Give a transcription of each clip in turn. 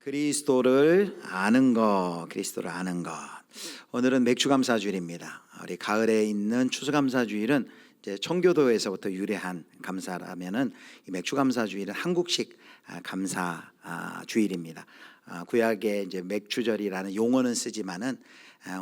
그리스도를 아는 것, 그리스도를 아는 것. 오늘은 맥주감사주일입니다. 우리 가을에 있는 추수감사주일은 이제 청교도에서부터 유래한 감사라면은 이 맥주감사주일은 한국식 감사주일입니다. 구약에 이제 맥주절이라는 용어는 쓰지만은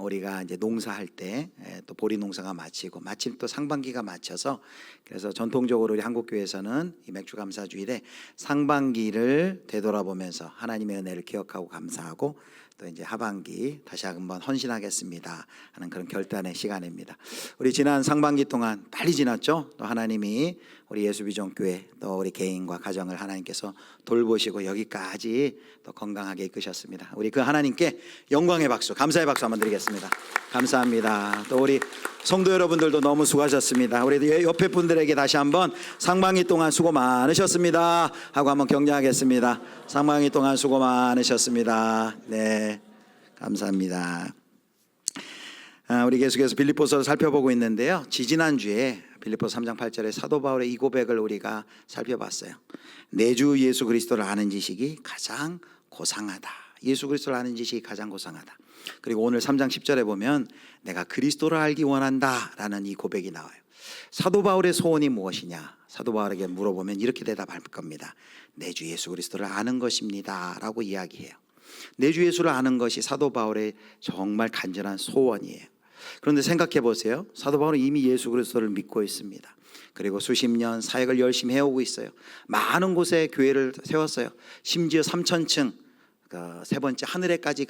우리가 이제 농사할 때 또 보리 농사가 마치고 마침 또 상반기가 맞춰서 그래서 전통적으로 우리 한국교회에서는 이 맥주감사주일에 상반기를 되돌아보면서 하나님의 은혜를 기억하고 감사하고 또 이제 하반기 다시 한번 헌신하겠습니다 하는 그런 결단의 시간입니다. 우리 지난 상반기 동안 빨리 지났죠. 또 하나님이 우리 예수비전교회 또 우리 개인과 가정을 하나님께서 돌보시고 여기까지 또 건강하게 이끄셨습니다. 우리 그 하나님께 영광의 박수, 감사의 박수 한번 드리겠습니다. 감사합니다. 또 우리 성도 여러분들도 너무 수고하셨습니다. 우리 옆에 분들에게 다시 한번 상반기 동안 수고 많으셨습니다 하고 한번 격려하겠습니다. 상반기 동안 수고 많으셨습니다. 네, 감사합니다. 우리 계속해서 빌립보서를 살펴보고 있는데요. 지지난주에 빌립보서 3장 8절에 사도 바울의 이 고백을 우리가 살펴봤어요. 내 주 예수 그리스도를 아는 지식이 가장 고상하다. 예수 그리스도를 아는 지식이 가장 고상하다. 그리고 오늘 3장 10절에 보면 내가 그리스도를 알기 원한다 라는 이 고백이 나와요. 사도 바울의 소원이 무엇이냐? 사도 바울에게 물어보면 이렇게 대답할 겁니다. 내 주 예수 그리스도를 아는 것입니다 라고 이야기해요. 내 주 예수를 아는 것이 사도 바울의 정말 간절한 소원이에요. 그런데 생각해 보세요. 사도 바울은 이미 예수 그리스도를 믿고 있습니다. 그리고 수십 년 사역을 열심히 해오고 있어요. 많은 곳에 교회를 세웠어요. 심지어 3,000층 세 번째 하늘에까지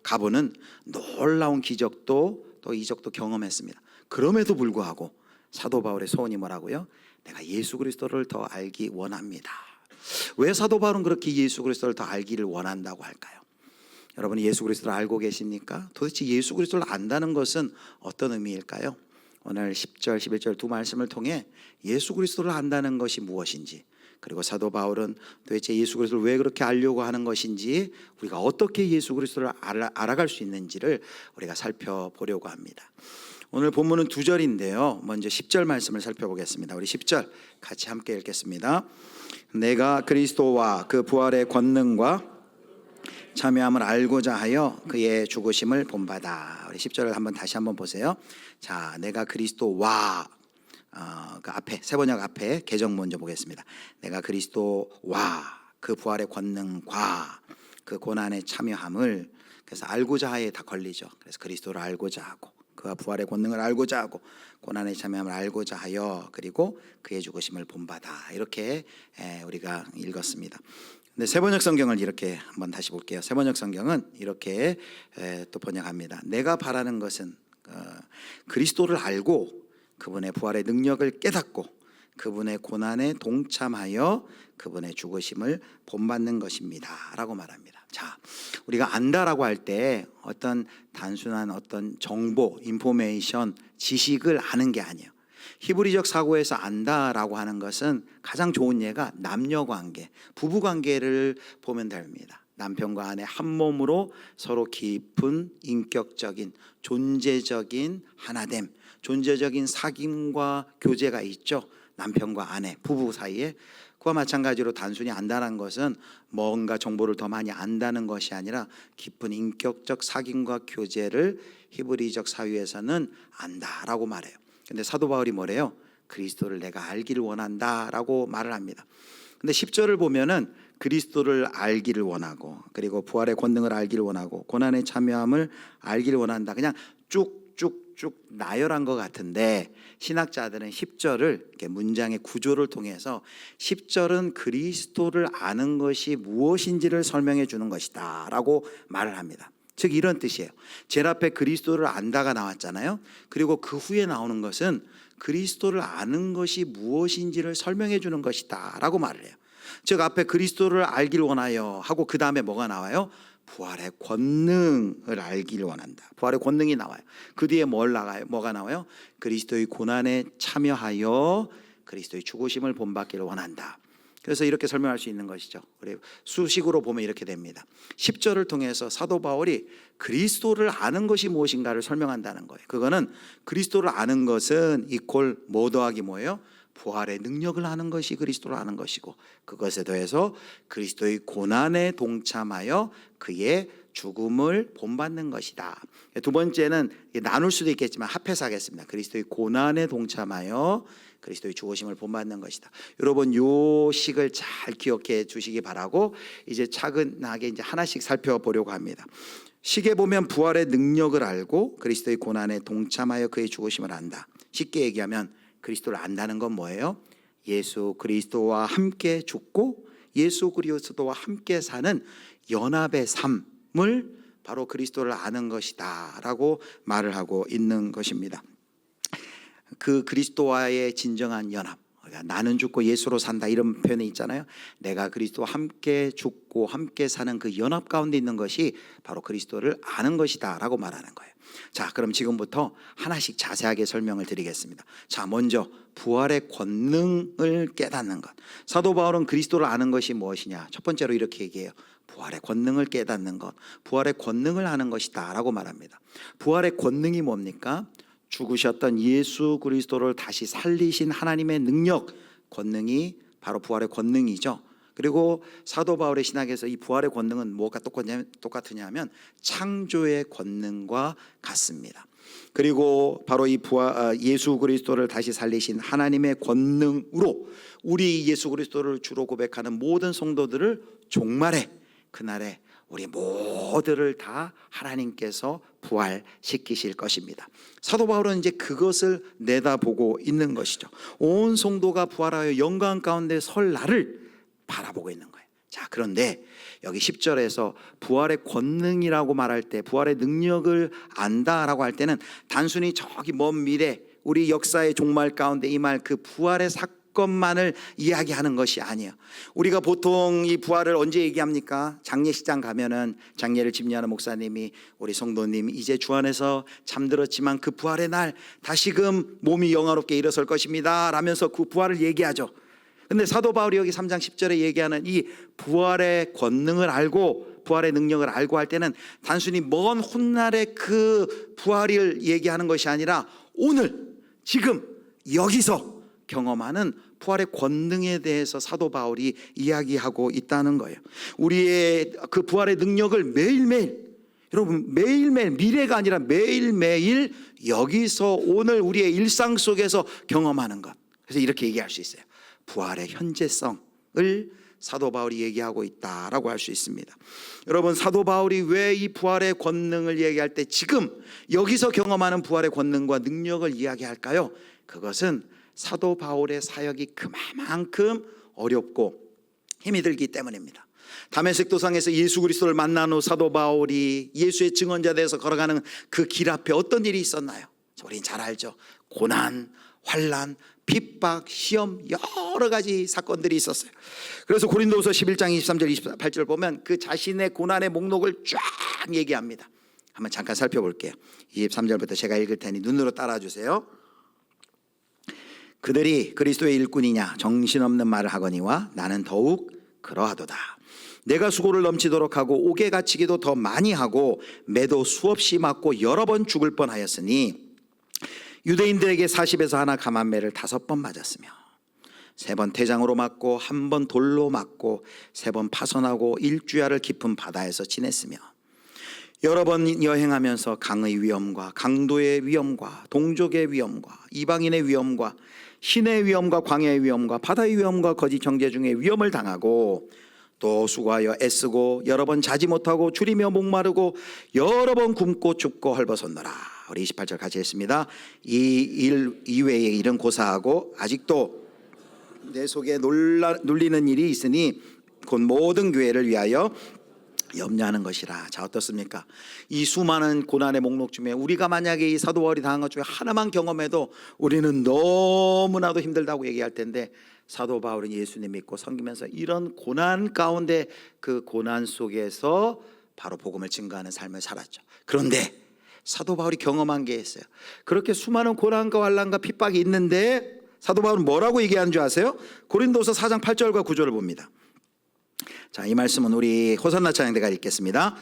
가보는 놀라운 기적도 또 이적도 경험했습니다. 그럼에도 불구하고 사도 바울의 소원이 뭐라고요? 내가 예수 그리스도를 더 알기 원합니다. 왜 사도 바울은 그렇게 예수 그리스도를 더 알기를 원한다고 할까요? 여러분 예수 그리스도를 알고 계십니까? 도대체 예수 그리스도를 안다는 것은 어떤 의미일까요? 오늘 10절, 11절 두 말씀을 통해 예수 그리스도를 안다는 것이 무엇인지, 그리고 사도 바울은 도대체 예수 그리스도를 왜 그렇게 알려고 하는 것인지, 우리가 어떻게 예수 그리스도를 알아갈 수 있는지를 우리가 살펴보려고 합니다. 오늘 본문은 2절인데요. 먼저 10절 말씀을 살펴보겠습니다. 우리 10절 같이 함께 읽겠습니다. 내가 그리스도와 그 부활의 권능과 참여함을 알고자 하여 그의 죽으심을 본받아. 우리 10절을 한번 다시 한번 보세요. 자, 내가 그리스도와 그 앞에 세번역 앞에 개정 먼저 보겠습니다. 내가 그리스도와 그 부활의 권능과 그 고난에 참여함을, 그래서 알고자 하에 다 걸리죠. 그래서 그리스도를 알고자 하고 그와 부활의 권능을 알고자 하고 고난에 참여함을 알고자 하여 그리고 그의 죽으심을 본받아. 이렇게 우리가 읽었습니다. 근데 세번역 성경을 이렇게 한번 다시 볼게요. 세번역 성경은 이렇게 또 번역합니다. 내가 바라는 것은 그리스도를 알고 그분의 부활의 능력을 깨닫고 그분의 고난에 동참하여 그분의 죽으심을 본받는 것입니다 라고 말합니다. 자, 우리가 안다라고 할 때 어떤 단순한 어떤 정보, 인포메이션, 지식을 아는 게 아니에요. 히브리적 사고에서 안다라고 하는 것은 가장 좋은 예가 남녀관계, 부부관계를 보면 됩니다. 남편과 아내 한 몸으로 서로 깊은 인격적인 존재적인 하나됨, 존재적인 사귐과 교제가 있죠. 남편과 아내, 부부 사이에. 그와 마찬가지로 단순히 안다는 것은 뭔가 정보를 더 많이 안다는 것이 아니라 깊은 인격적 사귐과 교제를 히브리적 사회에서는 안다라고 말해요. 근데 사도 바울이 뭐래요? 그리스도를 내가 알기를 원한다라고 말을 합니다. 근데 10절을 보면은 그리스도를 알기를 원하고 그리고 부활의 권능을 알기를 원하고 고난에 참여함을 알기를 원한다. 그냥 쭉쭉쭉 나열한 것 같은데 신학자들은 10절을 이렇게 문장의 구조를 통해서 10절은 그리스도를 아는 것이 무엇인지를 설명해 주는 것이다 라고 말을 합니다. 즉 이런 뜻이에요. 제일 앞에 그리스도를 안다가 나왔잖아요. 그리고 그 후에 나오는 것은 그리스도를 아는 것이 무엇인지를 설명해 주는 것이다 라고 말을 해요. 즉 앞에 그리스도를 알기를 원하여 하고 그 다음에 뭐가 나와요? 부활의 권능을 알기를 원한다. 부활의 권능이 나와요. 그 뒤에 뭐가 나와요? 그리스도의 고난에 참여하여 그리스도의 죽으심을 본받기를 원한다. 그래서 이렇게 설명할 수 있는 것이죠. 그리고 수식으로 보면 이렇게 됩니다. 10절을 통해서 사도 바울이 그리스도를 아는 것이 무엇인가를 설명한다는 거예요. 그거는 그리스도를 아는 것은 이퀄 뭐 더하기 뭐예요? 부활의 능력을 아는 것이 그리스도를 아는 것이고, 그것에 더해서 그리스도의 고난에 동참하여 그의 죽음을 본받는 것이다. 두 번째는 나눌 수도 있겠지만 합해서 하겠습니다. 그리스도의 고난에 동참하여 그리스도의 죽으심을 본받는 것이다. 여러분, 요 식을 잘 기억해 주시기 바라고 이제 차근하게 이제 하나씩 살펴보려고 합니다. 식에 보면 부활의 능력을 알고 그리스도의 고난에 동참하여 그의 죽으심을 안다. 쉽게 얘기하면 그리스도를 안다는 건 뭐예요? 예수 그리스도와 함께 죽고 예수 그리스도와 함께 사는 연합의 삶을 바로 그리스도를 아는 것이다 라고 말을 하고 있는 것입니다. 그 그리스도와의 진정한 연합, 나는 죽고 예수로 산다 이런 표현이 있잖아요. 내가 그리스도와 함께 죽고 함께 사는 그 연합 가운데 있는 것이 바로 그리스도를 아는 것이다 라고 말하는 거예요. 자, 그럼 지금부터 하나씩 자세하게 설명을 드리겠습니다. 자, 먼저 부활의 권능을 깨닫는 것. 사도 바울은 그리스도를 아는 것이 무엇이냐? 첫 번째로 이렇게 얘기해요. 부활의 권능을 깨닫는 것, 부활의 권능을 아는 것이다 라고 말합니다. 부활의 권능이 뭡니까? 죽으셨던 예수 그리스도를 다시 살리신 하나님의 능력, 권능이 바로 부활의 권능이죠. 그리고 사도 바울의 신학에서 이 부활의 권능은 뭐가 똑같으냐면 창조의 권능과 같습니다. 그리고 바로 이 예수 그리스도를 다시 살리신 하나님의 권능으로 우리 예수 그리스도를 주로 고백하는 모든 성도들을 종말에, 그날에 우리 모두를 다 하나님께서 부활시키실 것입니다. 사도 바울은 이제 그것을 내다보고 있는 것이죠. 온 성도가 부활하여 영광 가운데 설 날을 바라보고 있는 거예요. 자, 그런데 여기 10절에서 부활의 권능이라고 말할 때, 부활의 능력을 안다라고 할 때는 단순히 저기 먼 미래 우리 역사의 종말 가운데 임할 그 부활의 사건만을 이야기하는 것이 아니에요. 우리가 보통 이 부활을 언제 얘기합니까? 장례식장 가면은 장례를 집례하는 목사님이 우리 성도님 이제 주 안에서 잠들었지만 그 부활의 날 다시금 몸이 영화롭게 일어설 것입니다 라면서 그 부활을 얘기하죠. 근데 사도 바울이 여기 3장 10절에 얘기하는 이 부활의 권능을 알고 부활의 능력을 알고 할 때는 단순히 먼 훗날의 그 부활을 얘기하는 것이 아니라 오늘 지금 여기서 경험하는 부활의 권능에 대해서 사도 바울이 이야기하고 있다는 거예요. 우리의 그 부활의 능력을 매일매일, 여러분 매일매일, 미래가 아니라 매일매일 여기서 오늘 우리의 일상 속에서 경험하는 것. 그래서 이렇게 얘기할 수 있어요. 부활의 현재성을 사도 바울이 얘기하고 있다라고 할 수 있습니다. 여러분, 사도 바울이 왜 이 부활의 권능을 얘기할 때 지금 여기서 경험하는 부활의 권능과 능력을 이야기할까요? 그것은 사도 바울의 사역이 그만큼 어렵고 힘이 들기 때문입니다. 다메섹 도상에서 예수 그리스도를 만난 후 사도 바울이 예수의 증언자 되어서 걸어가는 그 길 앞에 어떤 일이 있었나요? 우리는 잘 알죠. 고난, 환난, 핍박, 시험, 여러 가지 사건들이 있었어요. 그래서 고린도후서 11장 23절 28절 보면 그 자신의 고난의 목록을 쫙 얘기합니다. 한번 잠깐 살펴볼게요. 23절부터 제가 읽을 테니 눈으로 따라주세요. 그들이 그리스도의 일꾼이냐 정신없는 말을 하거니와 나는 더욱 그러하도다. 내가 수고를 넘치도록 하고 옥에 갇히기도 더 많이 하고 매도 수없이 맞고 여러 번 죽을 뻔하였으니 유대인들에게 40에서 하나 감한매를 5번 맞았으며 3번 태장으로 맞고 1번 돌로 맞고 3번 파선하고 일주야를 깊은 바다에서 지냈으며 여러 번 여행하면서 강의 위험과 강도의 위험과 동족의 위험과 이방인의 위험과 신의 위험과 광야의 위험과 바다의 위험과 거짓 형제 중에 위험을 당하고 또 수고하여 애쓰고 여러 번 자지 못하고 줄이며 목마르고 여러 번 굶고 춥고 헐벗었노라. 우리 28절 같이 했습니다. 이 일 이외의 일은 고사하고 아직도 내 속에 눌리는 일이 있으니 곧 모든 교회를 위하여 염려하는 것이라. 자, 어떻습니까? 이 수많은 고난의 목록 중에 우리가 만약에 이 사도 바울이 당한 것 중에 하나만 경험해도 우리는 너무나도 힘들다고 얘기할 텐데 사도 바울은 예수님 믿고 섬기면서 이런 고난 가운데 그 고난 속에서 바로 복음을 증거하는 삶을 살았죠. 그런데 사도 바울이 경험한 게 있어요. 그렇게 수많은 고난과 환난과 핍박이 있는데 사도 바울은 뭐라고 얘기하는 줄 아세요? 고린도서 4장 8절과 9절을 봅니다. 자, 이 말씀은 우리 호산나 찬양대가 읽겠습니다.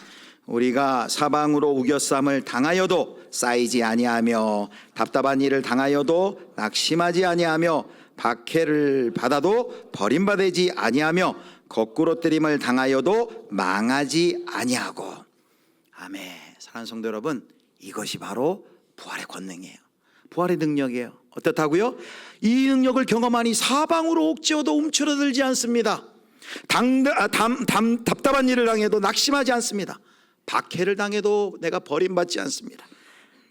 우리가 사방으로 우겨쌈을 당하여도 쌓이지 아니하며 답답한 일을 당하여도 낙심하지 아니하며 박해를 받아도 버림받지 아니하며 거꾸로 때림을 당하여도 망하지 아니하고. 아멘. 사랑하는 성도 여러분, 이것이 바로 부활의 권능이에요. 부활의 능력이에요. 어떻다고요? 이 능력을 경험하니 사방으로 옥죄어도 움츠러들지 않습니다. 답답한 일을 당해도 낙심하지 않습니다. 박해를 당해도 내가 버림받지 않습니다.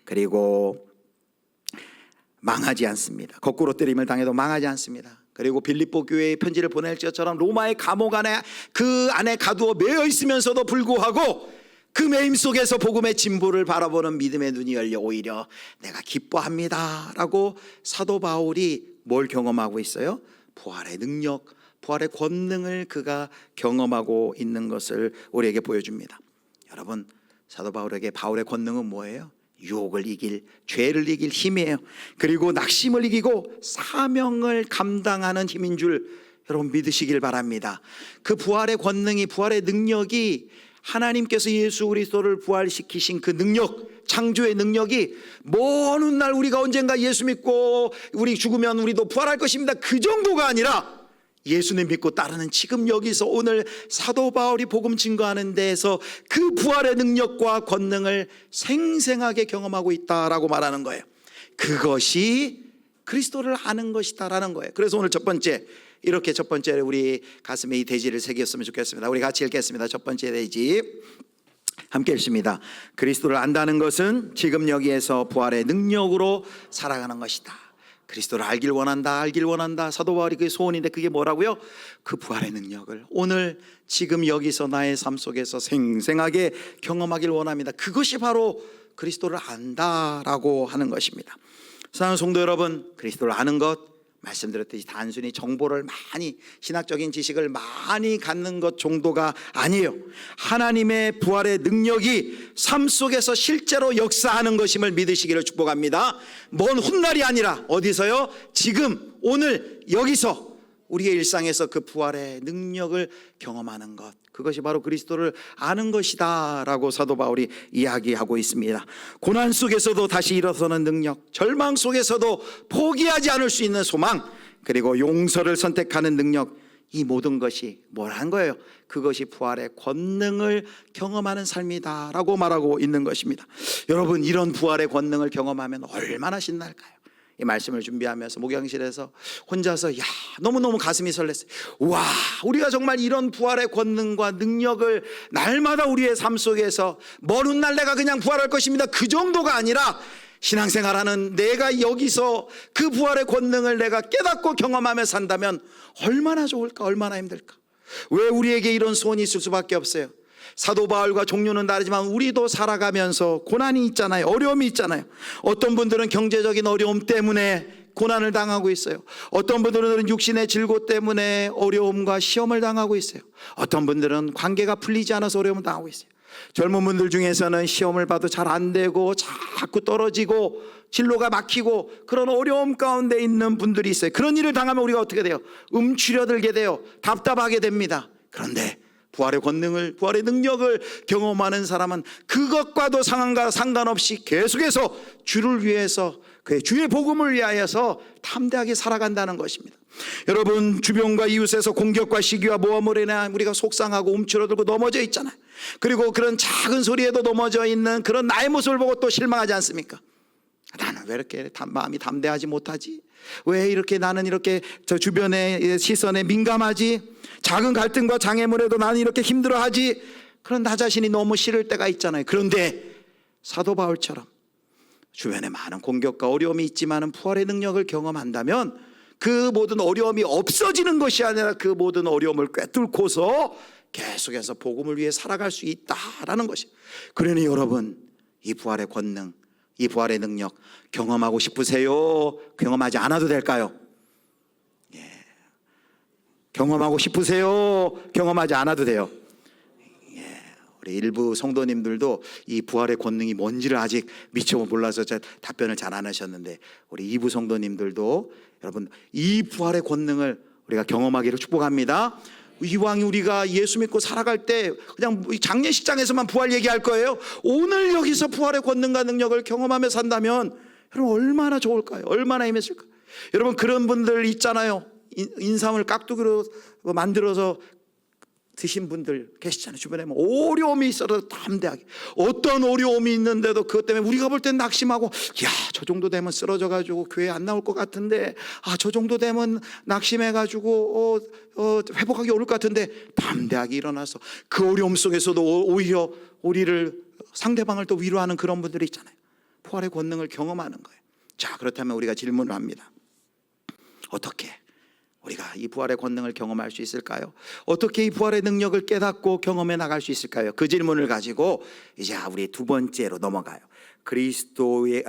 그리고 망하지 않습니다. 거꾸로 때림을 당해도 망하지 않습니다. 그리고 빌립보 교회에 편지를 보낼 것처럼 로마의 감옥 안에 그 안에 가두어 매여 있으면서도 불구하고 그 매임 속에서 복음의 진보를 바라보는 믿음의 눈이 열려 오히려 내가 기뻐합니다 라고 사도 바울이 뭘 경험하고 있어요? 부활의 능력, 부활의 권능을 그가 경험하고 있는 것을 우리에게 보여줍니다. 여러분, 사도 바울에게 바울의 권능은 뭐예요? 유혹을 이길, 죄를 이길 힘이에요. 그리고 낙심을 이기고 사명을 감당하는 힘인 줄 여러분 믿으시길 바랍니다. 그 부활의 권능이, 부활의 능력이 하나님께서 예수 그리스도를 부활시키신 그 능력, 창조의 능력이 먼 훗날 우리가 언젠가 예수 믿고 우리 죽으면 우리도 부활할 것입니다, 그 정도가 아니라 예수님 믿고 따르는 지금 여기서 오늘 사도 바울이 복음 증거하는 데에서 그 부활의 능력과 권능을 생생하게 경험하고 있다라고 말하는 거예요. 그것이 그리스도를 아는 것이다라는 거예요. 그래서 오늘 첫 번째, 이렇게 첫 번째 우리 가슴에 이 대지를 새겼으면 좋겠습니다. 우리 같이 읽겠습니다. 첫 번째 대지 함께 읽습니다. 그리스도를 안다는 것은 지금 여기에서 부활의 능력으로 살아가는 것이다. 그리스도를 알길 원한다. 사도 바울이 그게 소원인데 그게 뭐라고요? 그 부활의 능력을 오늘 지금 여기서 나의 삶 속에서 생생하게 경험하길 원합니다. 그것이 바로 그리스도를 안다라고 하는 것입니다. 사랑하는 성도 여러분, 그리스도를 아는 것, 말씀드렸듯이 단순히 정보를 많이, 신학적인 지식을 많이 갖는 것 정도가 아니에요. 하나님의 부활의 능력이 삶 속에서 실제로 역사하는 것임을 믿으시기를 축복합니다. 먼 훗날이 아니라 어디서요? 지금 오늘 여기서 우리의 일상에서 그 부활의 능력을 경험하는 것, 그것이 바로 그리스도를 아는 것이다 라고 사도 바울이 이야기하고 있습니다. 고난 속에서도 다시 일어서는 능력, 절망 속에서도 포기하지 않을 수 있는 소망, 그리고 용서를 선택하는 능력, 이 모든 것이 뭐라는 거예요? 그것이 부활의 권능을 경험하는 삶이다 라고 말하고 있는 것입니다. 여러분, 이런 부활의 권능을 경험하면 얼마나 신날까요? 이 말씀을 준비하면서 목양실에서 혼자서 너무너무 가슴이 설렜어요. 와, 우리가 정말 이런 부활의 권능과 능력을 날마다 우리의 삶 속에서 먼 훗날 내가 그냥 부활할 것입니다, 그 정도가 아니라 신앙생활하는 내가 여기서 그 부활의 권능을 내가 깨닫고 경험하며 산다면 얼마나 좋을까, 얼마나 힘들까. 왜 우리에게 이런 소원이 있을 수밖에 없어요? 사도 바울과 종류는 다르지만 우리도 살아가면서 고난이 있잖아요. 어려움이 있잖아요. 어떤 분들은 경제적인 어려움 때문에 고난을 당하고 있어요. 어떤 분들은 육신의 질고 때문에 어려움과 시험을 당하고 있어요. 어떤 분들은 관계가 풀리지 않아서 어려움을 당하고 있어요. 젊은 분들 중에서는 시험을 봐도 잘 안 되고 자꾸 떨어지고 진로가 막히고 그런 어려움 가운데 있는 분들이 있어요. 그런 일을 당하면 우리가 어떻게 돼요? 움츠려들게 돼요. 답답하게 됩니다. 그런데 부활의 권능을, 부활의 능력을 경험하는 사람은 그것과도 상황과 상관없이 계속해서 주를 위해서, 그의 주의 복음을 위하여서 담대하게 살아간다는 것입니다. 여러분, 주변과 이웃에서 공격과 시기와 모함으로 인해 우리가 속상하고 움츠러들고 넘어져 있잖아요. 그리고 그런 작은 소리에도 넘어져 있는 그런 나의 모습을 보고 또 실망하지 않습니까? 나는 왜 이렇게 마음이 담대하지 못하지? 왜 이렇게 나는 이렇게 저 주변의 시선에 민감하지? 작은 갈등과 장애물에도 나는 이렇게 힘들어하지? 그런 나 자신이 너무 싫을 때가 있잖아요. 그런데 사도 바울처럼 주변에 많은 공격과 어려움이 있지만 부활의 능력을 경험한다면 그 모든 어려움이 없어지는 것이 아니라 그 모든 어려움을 꿰뚫고서 계속해서 복음을 위해 살아갈 수 있다라는 것이. 그러니 여러분, 이 부활의 권능, 이 부활의 능력 경험하고 싶으세요? 경험하지 않아도 될까요? 경험하고 싶으세요? 경험하지 않아도 돼요. 우리 일부 성도님들도 이 부활의 권능이 뭔지를 아직 미처 몰라서 답변을 잘 안 하셨는데, 우리 2부 성도님들도 여러분 이 부활의 권능을 우리가 경험하기를 축복합니다. 이왕 우리가 예수 믿고 살아갈 때 그냥 장례식장에서만 부활 얘기할 거예요? 오늘 여기서 부활의 권능과 능력을 경험하며 산다면 여러분 얼마나 좋을까요? 얼마나 힘있을까요? 여러분, 그런 분들 있잖아요. 인삼을 깍두기로 만들어서 드신 분들 계시잖아요. 주변에 어려움이 있어도 담대하게, 어떤 어려움이 있는데도 그것 때문에 우리가 볼 땐 낙심하고, 야, 저 정도 되면 쓰러져 가지고 교회 안 나올 것 같은데, 저 정도 되면 낙심해 가지고 회복하기 어려울 것 같은데, 담대하게 일어나서 그 어려움 속에서도 오히려 우리를, 상대방을 또 위로하는 그런 분들이 있잖아요. 부활의 권능을 경험하는 거예요. 자, 그렇다면 우리가 질문을 합니다. 어떻게 우리가 이 부활의 권능을 경험할 수 있을까요? 어떻게 이 부활의 능력을 깨닫고 경험해 나갈 수 있을까요? 그 질문을 가지고 이제 우리 두 번째로 넘어가요. 그리스도를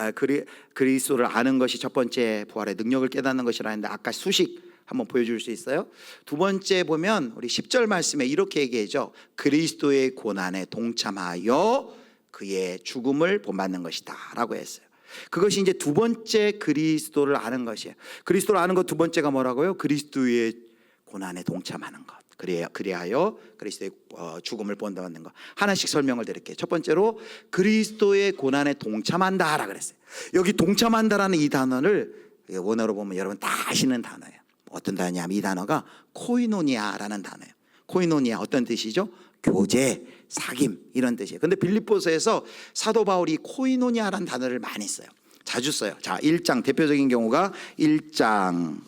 아는 것이 첫 번째 부활의 능력을 깨닫는 것이라 했는데, 아까 수식 한번 보여줄 수 있어요? 두 번째 보면 우리 10절 말씀에 이렇게 얘기하죠. 그리스도의 고난에 동참하여 그의 죽음을 본받는 것이다 라고 했어요. 그것이 이제 두 번째 그리스도를 아는 것이에요. 그리스도를 아는 것 두 번째가 뭐라고요? 그리스도의 고난에 동참하는 것. 그리하여 그리스도의 죽음을 본받는 것. 하나씩 설명을 드릴게요. 첫 번째로 그리스도의 고난에 동참한다라 그랬어요. 여기 동참한다라는 이 단어를 원어로 보면 여러분 다 아시는 단어예요. 어떤 단어냐면 이 단어가 코이노니아라는 단어예요. 코이노니아 어떤 뜻이죠? 교제, 사귐 이런 뜻이에요. 근데 빌립보서에서 사도 바울이 코이노니아라는 단어를 많이 써요. 자주 써요. 자, 1장 대표적인 경우가 1장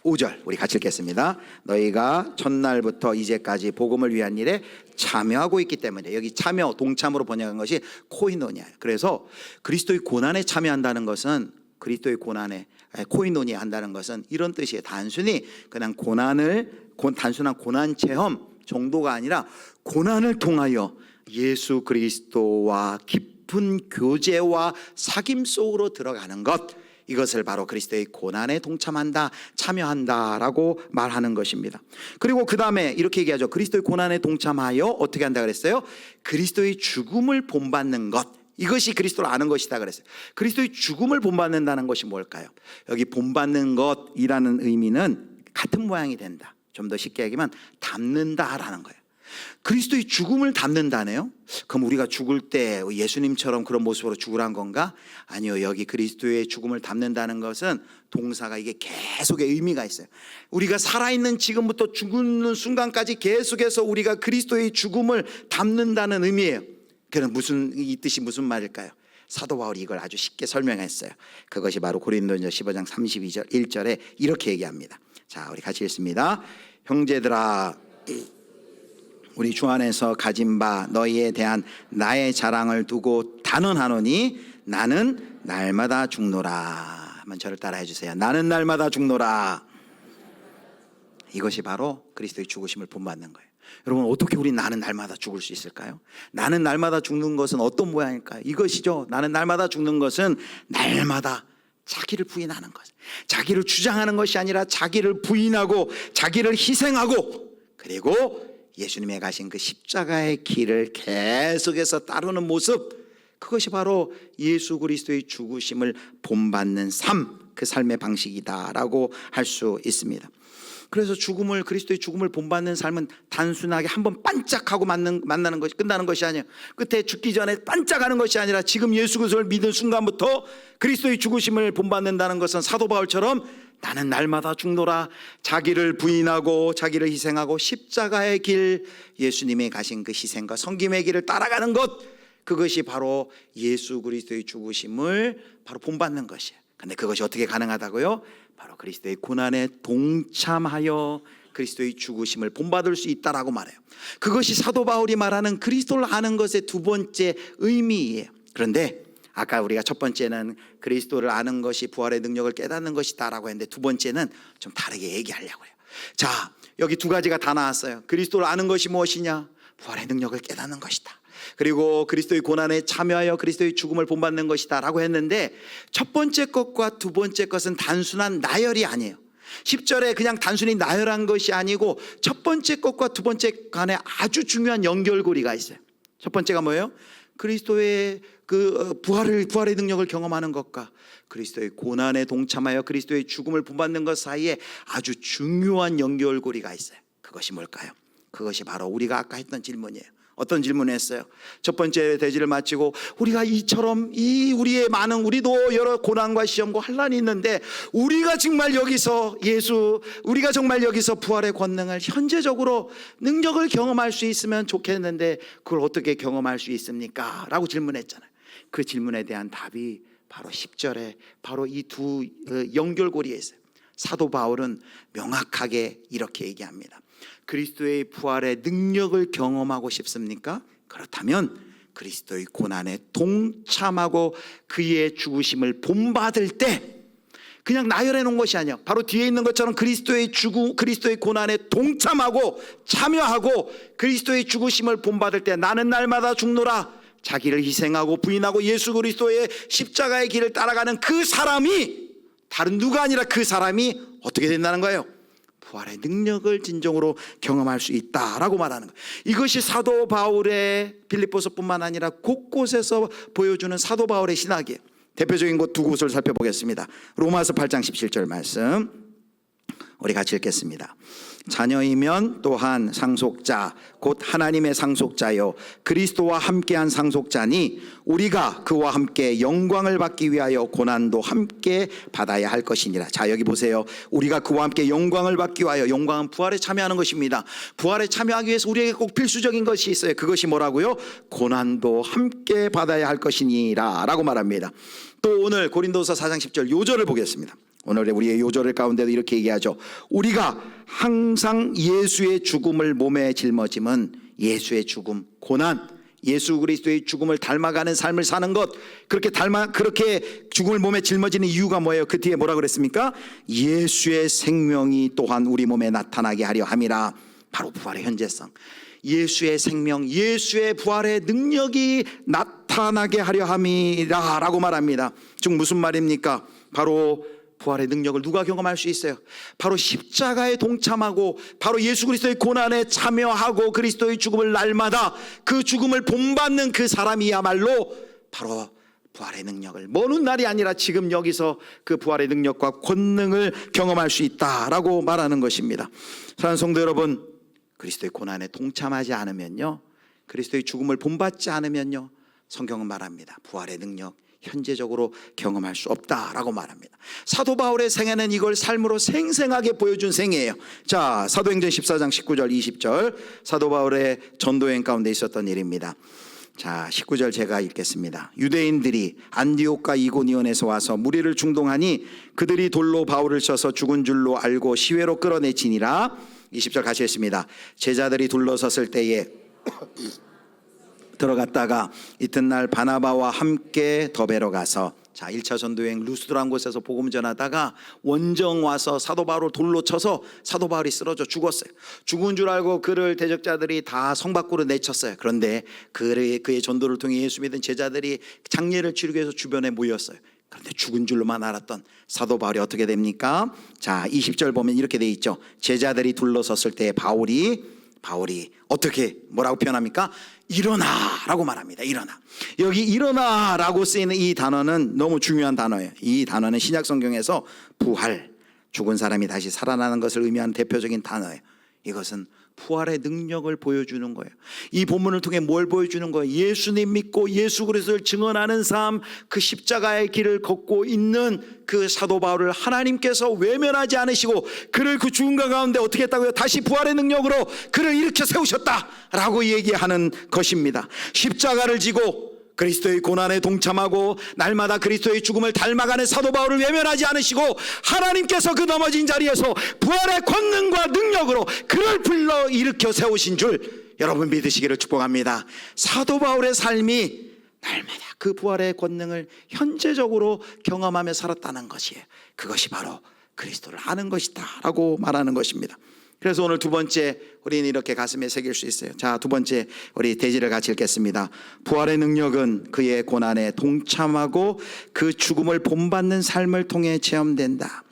5절 우리 같이 읽겠습니다. 너희가 첫날부터 이제까지 복음을 위한 일에 참여하고 있기 때문에, 여기 참여 동참으로 번역한 것이 코이노니아예요. 그래서 그리스도의 고난에 참여한다는 것은, 그리스도의 고난에 코이노니아 한다는 것은 이런 뜻이에요. 단순히 그냥 단순한 고난 체험 정도가 아니라 고난을 통하여 예수 그리스도와 깊은 교제와 사귐 속으로 들어가는 것, 이것을 바로 그리스도의 고난에 동참한다, 참여한다라고 말하는 것입니다. 그리고 그 다음에 이렇게 얘기하죠. 그리스도의 고난에 동참하여 어떻게 한다 그랬어요? 그리스도의 죽음을 본받는 것, 이것이 그리스도를 아는 것이다 그랬어요. 그리스도의 죽음을 본받는다는 것이 뭘까요? 여기 본받는 것이라는 의미는 같은 모양이 된다. 좀 더 쉽게 얘기하면 담는다라는 거예요. 그리스도의 죽음을 담는다네요. 그럼 우리가 죽을 때 예수님처럼 그런 모습으로 죽으란 건가? 아니요. 여기 그리스도의 죽음을 담는다는 것은 동사가 이게 계속의 의미가 있어요. 우리가 살아있는 지금부터 죽는 순간까지 계속해서 우리가 그리스도의 죽음을 담는다는 의미예요. 그럼 이 뜻이 무슨 말일까요? 사도 바울이 이걸 아주 쉽게 설명했어요. 그것이 바로 고린도전서 15장 32절 1절에 이렇게 얘기합니다. 자, 우리 같이 읽습니다. 형제들아, 우리 주 안에서 가진 바 너희에 대한 나의 자랑을 두고 단언하노니 나는 날마다 죽노라. 한번 저를 따라해 주세요. 나는 날마다 죽노라. 이것이 바로 그리스도의 죽으심을 본받는 거예요. 여러분, 어떻게 우리 나는 날마다 죽을 수 있을까요? 나는 날마다 죽는 것은 어떤 모양일까요? 이것이죠. 나는 날마다 죽는 것은 날마다 자기를 부인하는 것, 자기를 주장하는 것이 아니라 자기를 부인하고 자기를 희생하고, 그리고 예수님의 가신 그 십자가의 길을 계속해서 따르는 모습, 그것이 바로 예수 그리스도의 죽으심을 본받는 삶, 그 삶의 방식이다라고 할 수 있습니다. 그래서 그리스도의 죽음을 본받는 삶은 단순하게 한번 반짝하고 만나는 것이 끝나는 것이 아니에요. 끝에 죽기 전에 반짝하는 것이 아니라 지금 예수 그리스도를 믿은 순간부터 그리스도의 죽으심을 본받는다는 것은 사도 바울처럼 나는 날마다 죽노라, 자기를 부인하고 자기를 희생하고 십자가의 길, 예수님이 가신 그 희생과 섬김의 길을 따라가는 것, 그것이 바로 예수 그리스도의 죽으심을 바로 본받는 것이에요. 근데 그것이 어떻게 가능하다고요? 바로 그리스도의 고난에 동참하여 그리스도의 죽으심을 본받을 수 있다라고 말해요. 그것이 사도 바울이 말하는 그리스도를 아는 것의 두 번째 의미예요. 그런데 아까 우리가 첫 번째는 그리스도를 아는 것이 부활의 능력을 깨닫는 것이다라고 했는데, 두 번째는 좀 다르게 얘기하려고 해요. 자, 여기 두 가지가 다 나왔어요. 그리스도를 아는 것이 무엇이냐? 부활의 능력을 깨닫는 것이다. 그리고 그리스도의 고난에 참여하여 그리스도의 죽음을 본받는 것이다 라고 했는데, 첫 번째 것과 두 번째 것은 단순한 나열이 아니에요. 10절에 그냥 단순히 나열한 것이 아니고 첫 번째 것과 두 번째 간에 아주 중요한 연결고리가 있어요. 첫 번째가 뭐예요? 그리스도의 부활의 능력을 경험하는 것과 그리스도의 고난에 동참하여 그리스도의 죽음을 본받는 것 사이에 아주 중요한 연결고리가 있어요. 그것이 뭘까요? 그것이 바로 우리가 아까 했던 질문이에요. 어떤 질문을 했어요? 첫 번째 대지를 마치고 우리가 이처럼 우리의 많은 우리도 여러 고난과 시험과 환난이 있는데 우리가 정말 여기서 우리가 정말 여기서 부활의 권능을 현재적으로 능력을 경험할 수 있으면 좋겠는데 그걸 어떻게 경험할 수 있습니까? 라고 질문했잖아요. 그 질문에 대한 답이 바로 10절에 바로 이 두 연결고리에 있어요. 사도 바울은 명확하게 이렇게 얘기합니다. 그리스도의 부활의 능력을 경험하고 싶습니까? 그렇다면 그리스도의 고난에 동참하고 그의 죽으심을 본받을 때 그냥 나열해 놓은 것이 아니야. 바로 뒤에 있는 것처럼 그리스도의 고난에 동참하고 참여하고 그리스도의 죽으심을 본받을 때 나는 날마다 죽노라. 자기를 희생하고 부인하고 예수 그리스도의 십자가의 길을 따라가는 그 사람이 다른 누가 아니라 그 사람이 어떻게 된다는 거예요? 부활의 능력을 진정으로 경험할 수 있다라고 말하는 거예요. 이것이 사도 바울의 빌립보서뿐만 아니라 곳곳에서 보여주는 사도 바울의 신학이에요. 대표적인 곳 두 곳을 살펴보겠습니다. 로마서 8장 17절 말씀 우리 같이 읽겠습니다. 자녀이면 또한 상속자 곧 하나님의 상속자요 그리스도와 함께한 상속자니 우리가 그와 함께 영광을 받기 위하여 고난도 함께 받아야 할 것이니라. 자, 여기 보세요. 우리가 그와 함께 영광을 받기 위하여, 영광은 부활에 참여하는 것입니다. 부활에 참여하기 위해서 우리에게 꼭 필수적인 것이 있어요. 그것이 뭐라고요? 고난도 함께 받아야 할 것이니라 라고 말합니다. 또 오늘 고린도서 4장 10절 요절을 보겠습니다. 오늘 우리의 요절 가운데도 이렇게 얘기하죠. 우리가 항상 예수의 죽음을 몸에 짊어짐은 예수의 죽음, 고난, 예수 그리스도의 죽음을 닮아가는 삶을 사는 것, 그렇게 죽음을 몸에 짊어지는 이유가 뭐예요? 그 뒤에 뭐라 그랬습니까? 예수의 생명이 또한 우리 몸에 나타나게 하려 함이라. 바로 부활의 현재성, 예수의 생명, 예수의 부활의 능력이 나타나게 하려 함이라 라고 말합니다. 즉 무슨 말입니까? 바로 부활의 능력을 누가 경험할 수 있어요? 바로 십자가에 동참하고 바로 예수 그리스도의 고난에 참여하고 그리스도의 죽음을 날마다 그 죽음을 본받는 그 사람이야말로 바로 부활의 능력을 먼 날이 아니라 지금 여기서 그 부활의 능력과 권능을 경험할 수 있다라고 말하는 것입니다. 사랑하는 성도 여러분, 그리스도의 고난에 동참하지 않으면요, 그리스도의 죽음을 본받지 않으면요, 성경은 말합니다. 부활의 능력 현재적으로 경험할 수 없다라고 말합니다. 사도 바울의 생애는 이걸 삶으로 생생하게 보여준 생애예요. 자, 사도행전 14장 19절 20절 사도 바울의 전도여행 가운데 있었던 일입니다. 자, 19절 제가 읽겠습니다. 유대인들이 안디옥과 이고니온에서 와서 무리를 충동하니 그들이 돌로 바울을 쳐서 죽은 줄로 알고 시외로 끌어내치니라. 20절 같이 했습니다. 제자들이 둘러섰을 때에 들어갔다가 이튿날 바나바와 함께 더베로 가서, 자, 1차 전도여행 루스드라는 곳에서 복음 전하다가 원정 와서 사도 바울을 돌로 쳐서 사도 바울이 쓰러져 죽었어요. 죽은 줄 알고 그를 대적자들이 다 성 밖으로 내쳤어요. 그런데 그의 전도를 통해 예수 믿은 제자들이 장례를 치르기 위해서 주변에 모였어요. 그런데 죽은 줄로만 알았던 사도 바울이 어떻게 됩니까? 자, 20절 보면 이렇게 돼 있죠. 제자들이 둘러섰을 때 바울이 어떻게 뭐라고 표현합니까? 일어나라고 말합니다. 일어나. 여기 일어나라고 쓰이는 이 단어는 너무 중요한 단어예요. 이 단어는 신약 성경에서 부활, 죽은 사람이 다시 살아나는 것을 의미하는 대표적인 단어예요. 이것은 부활의 능력을 보여주는 거예요. 이 본문을 통해 뭘 보여주는 거예요? 예수님 믿고 예수 그리스도를 증언하는 삶, 그 십자가의 길을 걷고 있는 그 사도 바울을 하나님께서 외면하지 않으시고 그를 그 죽음과 가운데 어떻게 했다고요? 다시 부활의 능력으로 그를 일으켜 세우셨다라고 얘기하는 것입니다. 십자가를 지고 그리스도의 고난에 동참하고 날마다 그리스도의 죽음을 닮아가는 사도 바울을 외면하지 않으시고 하나님께서 그 넘어진 자리에서 부활의 권능과 능력으로 그를 불러 일으켜 세우신 줄 여러분 믿으시기를 축복합니다. 사도 바울의 삶이 날마다 그 부활의 권능을 현재적으로 경험하며 살았다는 것이에요. 그것이 바로 그리스도를 아는 것이다 라고 말하는 것입니다. 그래서 오늘 두 번째 우리는 이렇게 가슴에 새길 수 있어요. 자, 두 번째 우리 대지를 같이 읽겠습니다. 부활의 능력은 그의 고난에 동참하고 그 죽음을 본받는 삶을 통해 체험된다.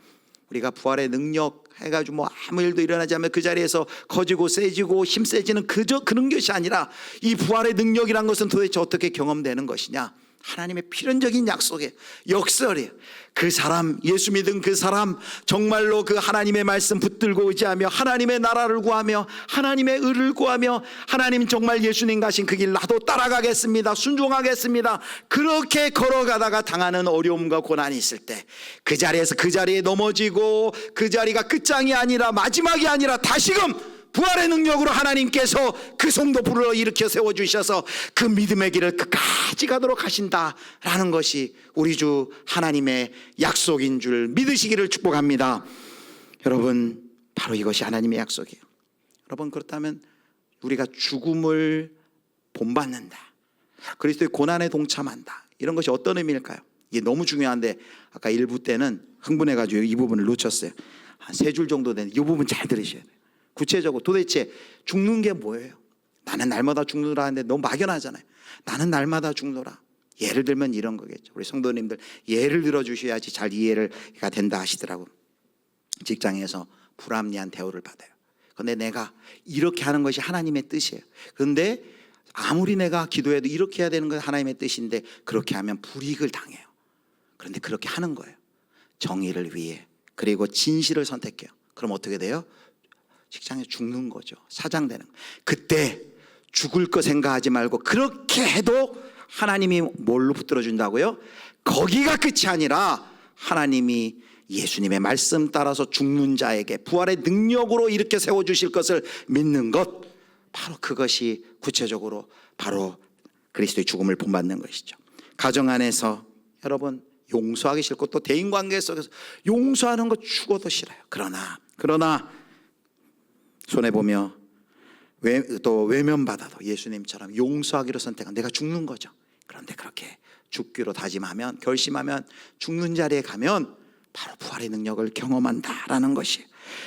우리가 부활의 능력 해가지고 뭐 아무 일도 일어나지 않으면 그 자리에서 커지고 세지고 힘세지는 그런 것이 아니라 이 부활의 능력이란 것은 도대체 어떻게 경험되는 것이냐? 하나님의 필연적인 약속이에요. 역설이에요. 그 사람, 예수 믿은 그 사람 정말로 그 하나님의 말씀 붙들고 의지하며 하나님의 나라를 구하며 하나님의 의를 구하며 하나님 정말 예수님 가신 그 길 나도 따라가겠습니다, 순종하겠습니다, 그렇게 걸어가다가 당하는 어려움과 고난이 있을 때 그 자리에서 그 자리에 넘어지고 그 자리가 끝장이 아니라 마지막이 아니라 다시금 부활의 능력으로 하나님께서 그 성도 불러 일으켜 세워주셔서 그 믿음의 길을 끝까지 가도록 하신다라는 것이 우리 주 하나님의 약속인 줄 믿으시기를 축복합니다. 여러분, 바로 이것이 하나님의 약속이에요. 여러분, 그렇다면 우리가 죽음을 본받는다, 그리스도의 고난에 동참한다, 이런 것이 어떤 의미일까요? 이게 너무 중요한데 아까 일부 때는 흥분해가지고 이 부분을 놓쳤어요. 한 3줄 정도 되는 이 부분 잘 들으셔야 돼요. 구체적으로 도대체 죽는 게 뭐예요? 나는 날마다 죽노라 하는데 너무 막연하잖아요. 나는 날마다 죽노라. 예를 들면 이런 거겠죠. 우리 성도님들 예를 들어 주셔야지 잘 이해가 된다 하시더라고. 직장에서 불합리한 대우를 받아요. 그런데 내가 이렇게 하는 것이 하나님의 뜻이에요. 그런데 아무리 내가 기도해도 이렇게 해야 되는 건 하나님의 뜻인데 그렇게 하면 불이익을 당해요. 그런데 그렇게 하는 거예요. 정의를 위해. 그리고 진실을 선택해요. 그럼 어떻게 돼요? 직장에 죽는 거죠. 사장되는 거예요. 그때 죽을 거 생각하지 말고 그렇게 해도 하나님이 뭘로 붙들어 준다고요? 거기가 끝이 아니라 하나님이 예수님의 말씀 따라서 죽는 자에게 부활의 능력으로 일으켜 세워주실 것을 믿는 것, 바로 그것이 구체적으로 바로 그리스도의 죽음을 본받는 것이죠. 가정 안에서 여러분 용서하기 싫고 또 대인관계 속에서 용서하는 거 죽어도 싫어요. 그러나 손해보며 또 외면받아도 예수님처럼 용서하기로 선택한 내가 죽는 거죠. 그런데 그렇게 죽기로 다짐하면, 결심하면 죽는 자리에 가면 바로 부활의 능력을 경험한다라는 것이,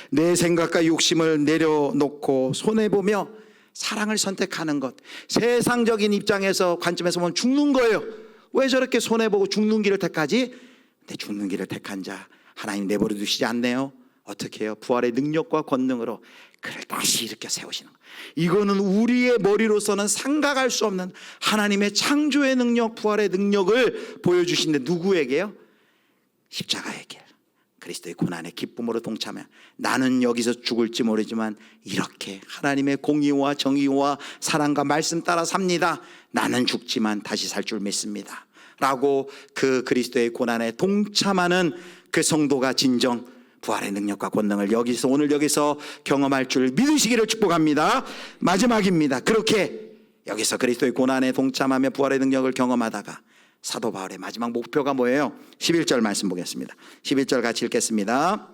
내 생각과 욕심을 내려놓고 손해보며 사랑을 선택하는 것. 세상적인 입장에서 관점에서 보면 죽는 거예요. 왜 저렇게 손해보고 죽는 길을 택하지? 근데 죽는 길을 택한 자 하나님 내버려 두시지 않네요. 어떻게 해요? 부활의 능력과 권능으로 그를 다시 일으켜 세우시는 거예요. 이거는 우리의 머리로서는 생각할 수 없는 하나님의 창조의 능력, 부활의 능력을 보여주신데 누구에게요? 십자가의 길, 그리스도의 고난의 기쁨으로 동참해 나는 여기서 죽을지 모르지만 이렇게 하나님의 공의와 정의와 사랑과 말씀 따라 삽니다. 나는 죽지만 다시 살 줄 믿습니다 라고 그 그리스도의 고난에 동참하는 그 성도가 진정 부활의 능력과 권능을 오늘 여기서 경험할 줄 믿으시기를 축복합니다. 마지막입니다. 그렇게 여기서 그리스도의 고난에 동참하며 부활의 능력을 경험하다가 사도 바울의 마지막 목표가 뭐예요? 11절 말씀 보겠습니다. 11절 같이 읽겠습니다.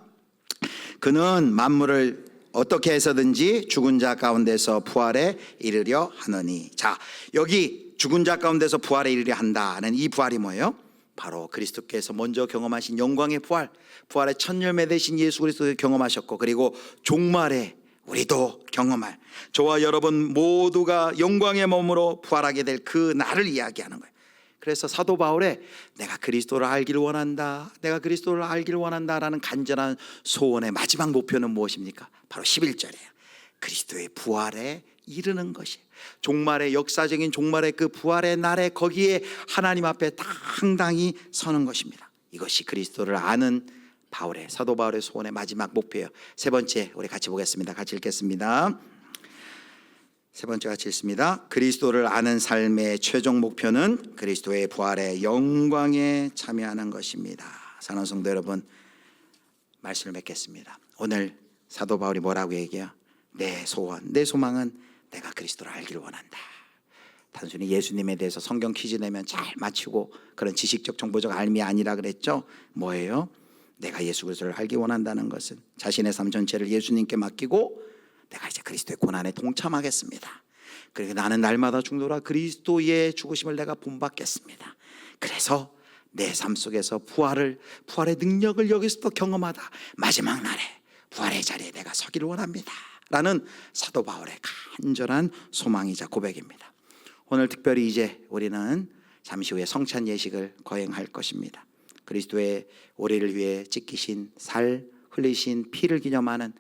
그는 만물을 어떻게 해서든지 죽은 자 가운데서 부활에 이르려 하느니. 자, 여기 죽은 자 가운데서 부활에 이르려 한다는 이 부활이 뭐예요? 바로 그리스도께서 먼저 경험하신 영광의 부활, 부활의 첫 열매 되신 예수 그리스도를 경험하셨고, 그리고 종말에 우리도 경험할, 저와 여러분 모두가 영광의 몸으로 부활하게 될 그 날을 이야기하는 거예요. 그래서 사도 바울의 내가 그리스도를 알기를 원한다, 내가 그리스도를 알기를 원한다라는 간절한 소원의 마지막 목표는 무엇입니까? 바로 11절이에요. 그리스도의 부활에 이르는 것이, 종말의 역사적인 종말의 그 부활의 날에 거기에 하나님 앞에 당당히 서는 것입니다. 이것이 그리스도를 아는 바울의, 사도 바울의 소원의 마지막 목표예요. 세 번째 우리 같이 보겠습니다. 같이 읽겠습니다. 세 번째 같이 읽습니다. 그리스도를 아는 삶의 최종 목표는 그리스도의 부활의 영광에 참여하는 것입니다. 사랑하는 성도 여러분, 말씀을 맺겠습니다. 오늘 사도 바울이 뭐라고 얘기해요? 내 소원, 내 소망은 내가 그리스도를 알기를 원한다. 단순히 예수님에 대해서 성경 퀴즈 내면 잘 맞추고 그런 지식적 정보적 알미 아니라 그랬죠. 뭐예요? 내가 예수 그리스도를 알기 원한다는 것은 자신의 삶 전체를 예수님께 맡기고 내가 이제 그리스도의 고난에 동참하겠습니다. 그리고 나는 날마다 죽노라, 그리스도의 죽으심을 내가 본받겠습니다. 그래서 내 삶 속에서 부활의 능력을 여기서도 경험하다 마지막 날에 부활의 자리에 내가 서기를 원합니다 라는 사도 바울의 간절한 소망이자 고백입니다. 오늘 특별히 이제 우리는 잠시 후에 성찬 예식을 거행할 것입니다. 그리스도의 우리를 위해 찢기신 살, 흘리신 피를 기념하는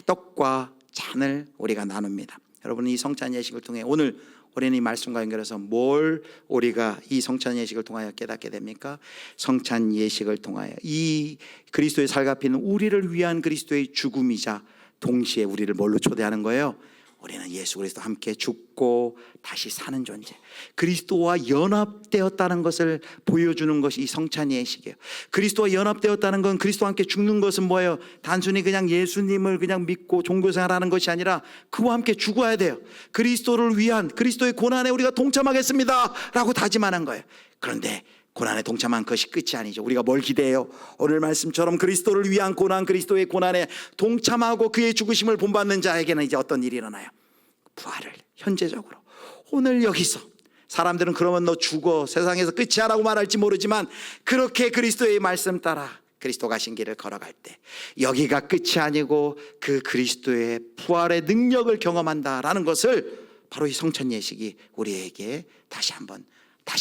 떡과 잔을 우리가 나눕니다. 여러분, 이 성찬 예식을 통해 오늘 우리는 이 말씀과 연결해서 뭘 우리가 이 성찬 예식을 통하여 깨닫게 됩니까? 성찬 예식을 통하여 이 그리스도의 살갑히는 우리를 위한 그리스도의 죽음이자 동시에 우리를 뭘로 초대하는 거예요? 우리는 예수 그리스도와 함께 죽고 다시 사는 존재, 그리스도와 연합되었다는 것을 보여주는 것이 이 성찬 예식이에요. 그리스도와 연합되었다는 건, 그리스도와 함께 죽는 것은 뭐예요? 단순히 그냥 예수님을 그냥 믿고 종교생활하는 것이 아니라 그와 함께 죽어야 돼요. 그리스도를 위한, 그리스도의 고난에 우리가 동참하겠습니다 라고 다짐하는 거예요. 그런데 고난에 동참한 것이 끝이 아니죠. 우리가 뭘 기대해요? 오늘 말씀처럼 그리스도를 위한 고난, 그리스도의 고난에 동참하고 그의 죽으심을 본받는 자에게는 이제 어떤 일이 일어나요? 부활을 현재적으로 오늘 여기서. 사람들은 그러면 너 죽어, 세상에서 끝이야 라고 말할지 모르지만, 그렇게 그리스도의 말씀 따라 그리스도 가신 길을 걸어갈 때 여기가 끝이 아니고 그 그리스도의 부활의 능력을 경험한다라는 것을 바로 이 성찬 예식이 우리에게 다시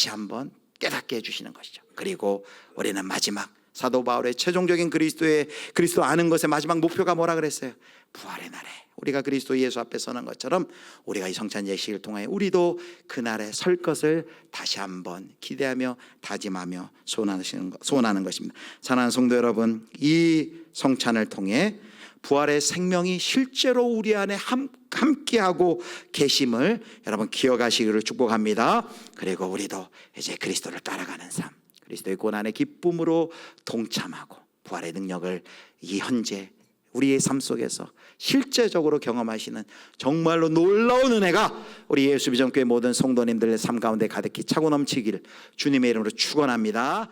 한번 깨닫게 해주시는 것이죠. 그리고 우리는 마지막, 사도 바울의 최종적인 그리스도 아는 것의 마지막 목표가 뭐라 그랬어요? 부활의 날에 우리가 그리스도 예수 앞에 서는 것처럼 우리가 이 성찬 예식을 통해 우리도 그날에 설 것을 다시 한번 기대하며 다짐하며 소원하는 것입니다. 사랑하는 성도 여러분, 이 성찬을 통해 부활의 생명이 실제로 우리 안에 함께하고 계심을 여러분 기억하시기를 축복합니다. 그리고 우리도 이제 그리스도를 따라가는 삶, 그리스도의 고난의 기쁨으로 동참하고 부활의 능력을 이 현재 우리의 삶 속에서 실제적으로 경험하시는 정말로 놀라운 은혜가 우리 예수비전교회 모든 성도님들의 삶 가운데 가득히 차고 넘치기를 주님의 이름으로 축원합니다.